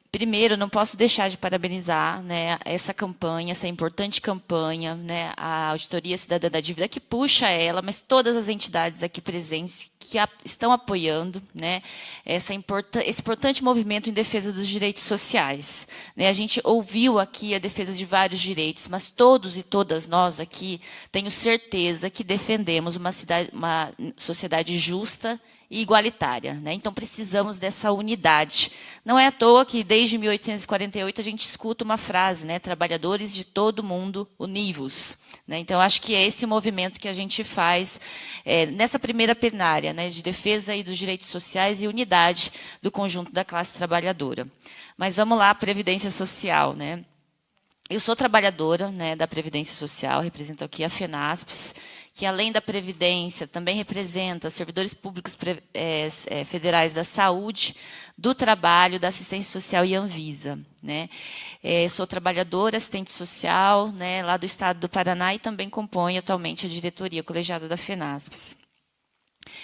Primeiro, não posso deixar de parabenizar, né, essa campanha, essa importante campanha, né, a Auditoria Cidadã da Dívida, que puxa ela, mas todas as entidades aqui presentes que estão apoiando, né, esse importante movimento em defesa dos direitos sociais. Né, a gente ouviu aqui a defesa de vários direitos, mas todos e todas nós aqui, tenho certeza que defendemos uma sociedade justa e igualitária. Né? Então, precisamos dessa unidade. Não é à toa que, desde 1848, a gente escuta uma frase, né? Trabalhadores de todo mundo, univos. Né? Então, acho que é esse movimento que a gente faz nessa primeira plenária, né? De defesa aí dos direitos sociais e unidade do conjunto da classe trabalhadora. Mas vamos lá, Previdência Social. Né? Eu sou trabalhadora, né, da Previdência Social, represento aqui a FENASPES, que além da Previdência também representa servidores públicos federais da saúde, do trabalho, da assistência social e Anvisa. Né? Sou trabalhadora, assistente social, né, lá do estado do Paraná e também componho atualmente a diretoria colegiada da FENASPES.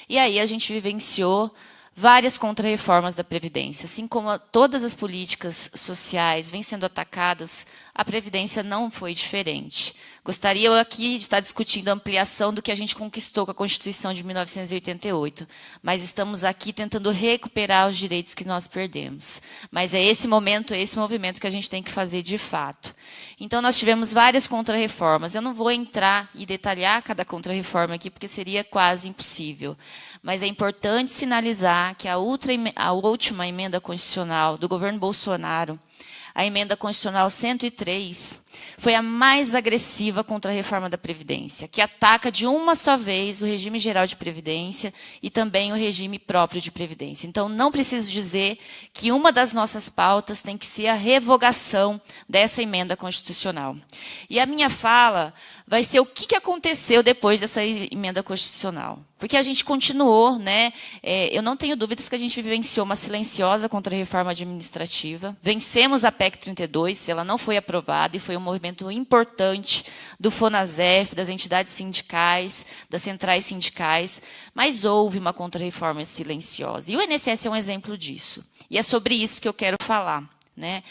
E aí a gente vivenciou várias contrarreformas da Previdência. Assim como todas as políticas sociais vêm sendo atacadas, a Previdência não foi diferente. Gostaria eu aqui de estar discutindo a ampliação do que a gente conquistou com a Constituição de 1988, mas estamos aqui tentando recuperar os direitos que nós perdemos. Mas é esse momento, é esse movimento que a gente tem que fazer de fato. Então, nós tivemos várias contrarreformas. Eu não vou entrar e detalhar cada contrarreforma aqui, porque seria quase impossível. Mas é importante sinalizar que a última emenda constitucional do governo Bolsonaro, a emenda constitucional 103, foi a mais agressiva contra a reforma da Previdência, que ataca de uma só vez o regime geral de Previdência e também o regime próprio de Previdência. Então, não preciso dizer que uma das nossas pautas tem que ser a revogação dessa emenda constitucional. E a minha fala vai ser o que aconteceu depois dessa emenda constitucional. Porque a gente continuou, né? Eu não tenho dúvidas que a gente vivenciou uma silenciosa contra-reforma administrativa. Vencemos a PEC 32, ela não foi aprovada, e foi um movimento importante do FONASEF, das entidades sindicais, das centrais sindicais, mas houve uma contra-reforma silenciosa. E o INSS é um exemplo disso. E é sobre isso que eu quero falar. Né?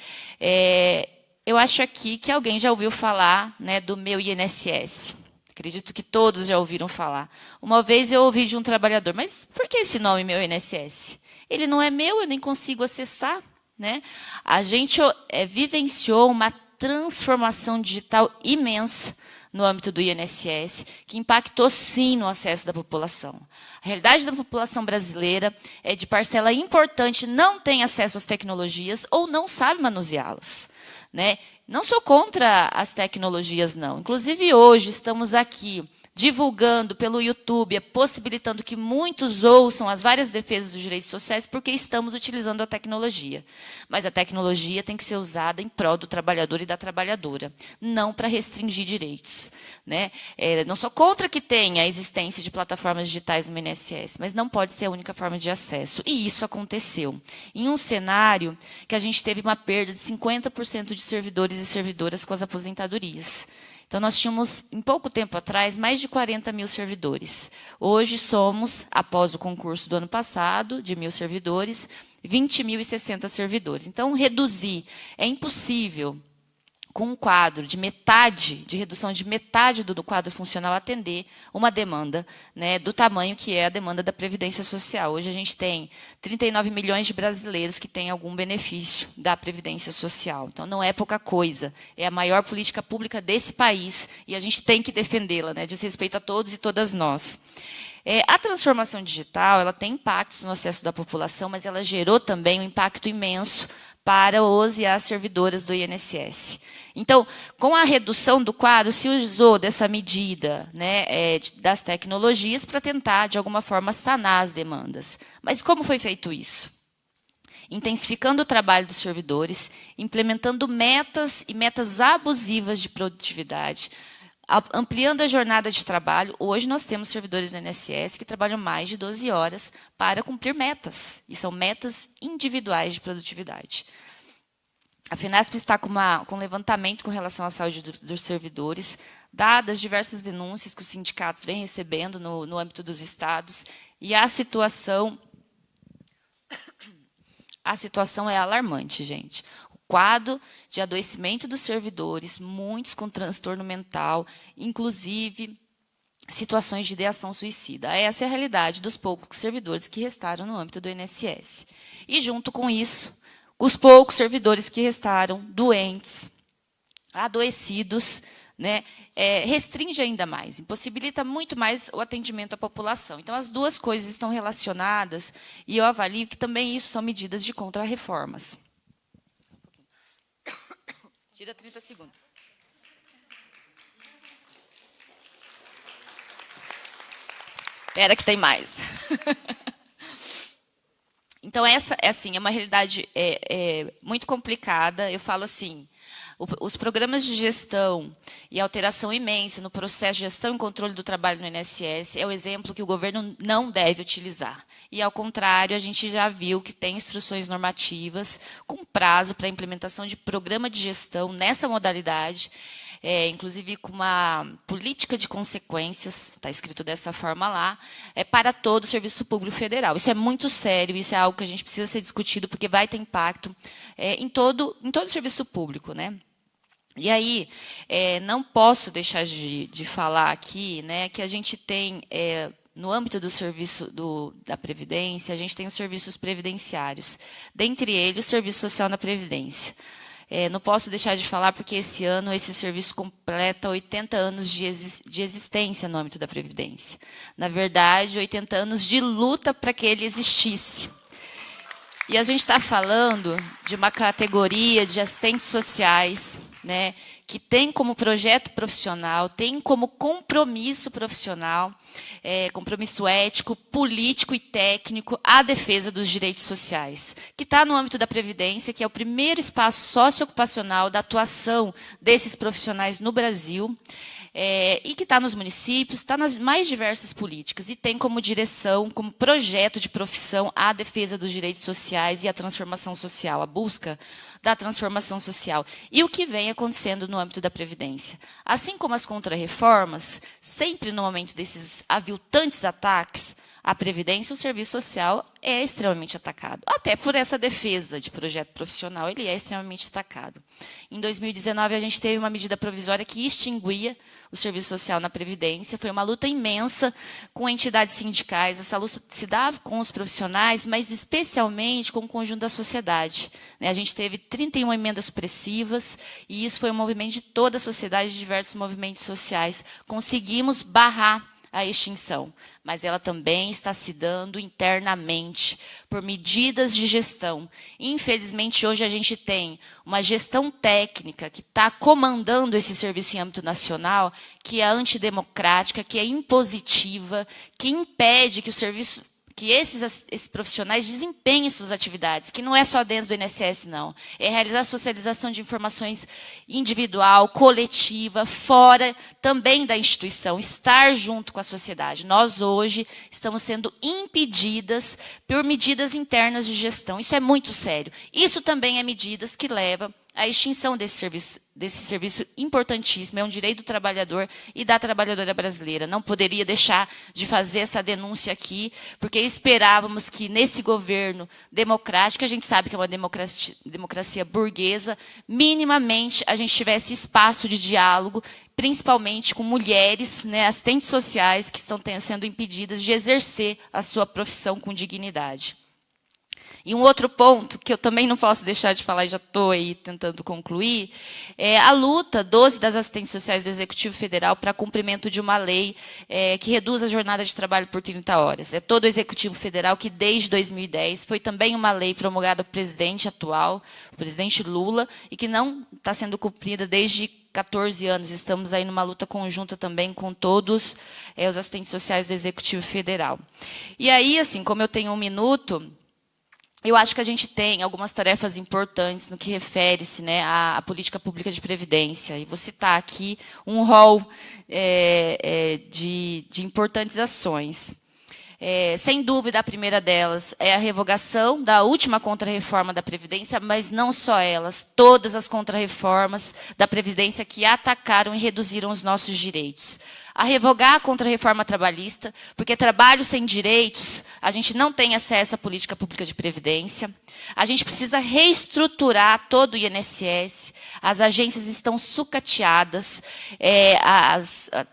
Eu acho aqui que alguém já ouviu falar, né, do Meu INSS. Acredito que todos já ouviram falar. Uma vez eu ouvi de um trabalhador, mas por que esse nome, Meu INSS? Ele não é meu, eu nem consigo acessar. Né? A gente vivenciou uma transformação digital imensa no âmbito do INSS, que impactou, sim, no acesso da população. A realidade da população brasileira é de parcela importante, não tem acesso às tecnologias ou não sabe manuseá-las. Né? Não sou contra as tecnologias, não. Inclusive, hoje estamos aqui divulgando pelo YouTube, possibilitando que muitos ouçam as várias defesas dos direitos sociais, porque estamos utilizando a tecnologia. Mas a tecnologia tem que ser usada em prol do trabalhador e da trabalhadora, não para restringir direitos. Né? Não sou contra que tenha a existência de plataformas digitais no INSS, mas não pode ser a única forma de acesso. E isso aconteceu. Em um cenário que a gente teve uma perda de 50% de servidores e servidoras com as aposentadorias. Então, nós tínhamos, em pouco tempo atrás, mais de 40 mil servidores. Hoje somos, após o concurso do ano passado, de 1.000 servidores, 20.060 servidores. Então, reduzir é impossível, com um quadro de metade, de redução de metade do quadro funcional, atender uma demanda, né, do tamanho que é a demanda da Previdência Social. Hoje a gente tem 39 milhões de brasileiros que têm algum benefício da Previdência Social. Então, não é pouca coisa. É a maior política pública desse país e a gente tem que defendê-la, né, diz respeito a todos e todas nós. A transformação digital ela tem impactos no acesso da população, mas ela gerou também um impacto imenso para os e as servidoras do INSS. Então, com a redução do quadro, se usou dessa medida, né, das tecnologias para tentar, de alguma forma, sanar as demandas. Mas como foi feito isso? Intensificando o trabalho dos servidores, implementando metas e metas abusivas de produtividade, ampliando a jornada de trabalho. Hoje nós temos servidores no INSS que trabalham mais de 12 horas para cumprir metas, e são metas individuais de produtividade. A FENASP está com um levantamento com relação à saúde dos servidores, dadas diversas denúncias que os sindicatos vêm recebendo no âmbito dos estados, e a situação a situação é alarmante, gente. O quadro de adoecimento dos servidores, muitos com transtorno mental, inclusive situações de ideação suicida. Essa é a realidade dos poucos servidores que restaram no âmbito do INSS. E, junto com isso, os poucos servidores que restaram doentes, adoecidos, né, restringe ainda mais, impossibilita muito mais o atendimento à população. Então, as duas coisas estão relacionadas e eu avalio que também isso são medidas de contra-reformas. Tira 30 segundos. Espera que tem mais. Então, essa assim, é uma realidade muito complicada. Eu falo assim, os programas de gestão e alteração imensa no processo de gestão e controle do trabalho no INSS é o exemplo que o governo não deve utilizar. E, ao contrário, a gente já viu que tem instruções normativas com prazo para a implementação de programa de gestão nessa modalidade, inclusive com uma política de consequências, está escrito dessa forma lá, para todo o Serviço Público Federal. Isso é muito sério, isso é algo que a gente precisa ser discutido, porque vai ter impacto em todo o serviço público, né? E aí, não posso deixar de falar aqui, né, que a gente tem, no âmbito do serviço da Previdência, a gente tem os serviços previdenciários, dentre eles o Serviço Social na Previdência. Não posso deixar de falar porque esse ano esse serviço completa 80 anos de existência no âmbito da Previdência. Na verdade, 80 anos de luta para que ele existisse. E a gente está falando de uma categoria de assistentes sociais, né, que tem como projeto profissional, tem como compromisso profissional, compromisso ético, político e técnico, a defesa dos direitos sociais, que está no âmbito da Previdência, que é o primeiro espaço socioocupacional da atuação desses profissionais no Brasil, e que está nos municípios, está nas mais diversas políticas, e tem como direção, como projeto de profissão, a defesa dos direitos sociais e a transformação social, a busca da transformação social. E o que vem acontecendo no âmbito da Previdência. Assim como as contrarreformas, sempre no momento desses aviltantes ataques, a Previdência, o serviço social é extremamente atacado. Até por essa defesa de projeto profissional, ele é extremamente atacado. Em 2019, a gente teve uma medida provisória que extinguia o serviço social na Previdência. Foi uma luta imensa com entidades sindicais. Essa luta se dava com os profissionais, mas especialmente com o conjunto da sociedade. A gente teve 31 emendas supressivas, e isso foi um movimento de toda a sociedade, de diversos movimentos sociais. Conseguimos barrar a extinção, mas ela também está se dando internamente por medidas de gestão. Infelizmente, hoje a gente tem uma gestão técnica que está comandando esse serviço em âmbito nacional, que é antidemocrática, que é impositiva, que impede que o serviço, que esses profissionais desempenhem suas atividades, que não é só dentro do INSS, não. É realizar socialização de informações individual, coletiva, fora também da instituição, estar junto com a sociedade. Nós, hoje, estamos sendo impedidas por medidas internas de gestão. Isso é muito sério. Isso também é medidas que levam à extinção desse serviço importantíssimo, é um direito do trabalhador e da trabalhadora brasileira. Não poderia deixar de fazer essa denúncia aqui, porque esperávamos que nesse governo democrático, a gente sabe que é uma democracia burguesa, minimamente a gente tivesse espaço de diálogo, principalmente com mulheres, né, assistentes sociais, que estão sendo impedidas de exercer a sua profissão com dignidade. E um outro ponto, que eu também não posso deixar de falar, e já estou aí tentando concluir, é a luta das assistentes sociais do Executivo Federal para cumprimento de uma lei que reduz a jornada de trabalho por 30 horas. É todo o Executivo Federal que, desde 2010, foi também uma lei promulgada pelo presidente atual, o presidente Lula, e que não está sendo cumprida desde 14 anos. Estamos aí numa luta conjunta também com todos os assistentes sociais do Executivo Federal. E aí, assim, como eu tenho 1 minuto, eu acho que a gente tem algumas tarefas importantes no que refere-se, né, à política pública de previdência. E vou citar aqui um rol de importantes ações. Sem dúvida, a primeira delas é a revogação da última contrarreforma da Previdência, mas não só elas, todas as contrarreformas da Previdência que atacaram e reduziram os nossos direitos. a revogar a contra-reforma trabalhista, porque trabalho sem direitos, a gente não tem acesso à política pública de previdência. A gente precisa reestruturar todo o INSS, as agências estão sucateadas,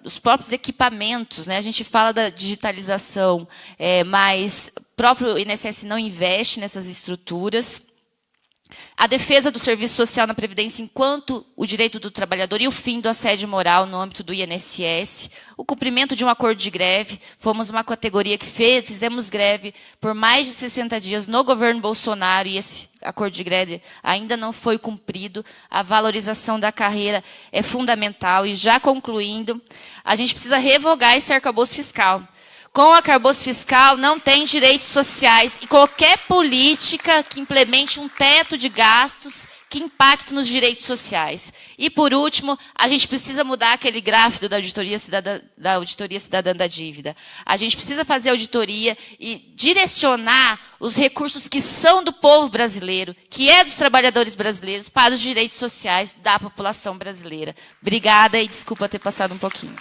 os próprios equipamentos, né? A gente fala da digitalização, mas o próprio INSS não investe nessas estruturas. A defesa do serviço social na Previdência enquanto o direito do trabalhador e o fim do assédio moral no âmbito do INSS, o cumprimento de um acordo de greve, fomos uma categoria que fizemos greve por mais de 60 dias no governo Bolsonaro e esse acordo de greve ainda não foi cumprido, a valorização da carreira é fundamental e já concluindo, a gente precisa revogar esse arcabouço fiscal. Com o arcabouço fiscal não tem direitos sociais e qualquer política que implemente um teto de gastos que impacte nos direitos sociais. E, por último, a gente precisa mudar aquele gráfico da Auditoria Cidadã da Dívida. A gente precisa fazer auditoria e direcionar os recursos que são do povo brasileiro, que é dos trabalhadores brasileiros, para os direitos sociais da população brasileira. Obrigada e desculpa ter passado um pouquinho.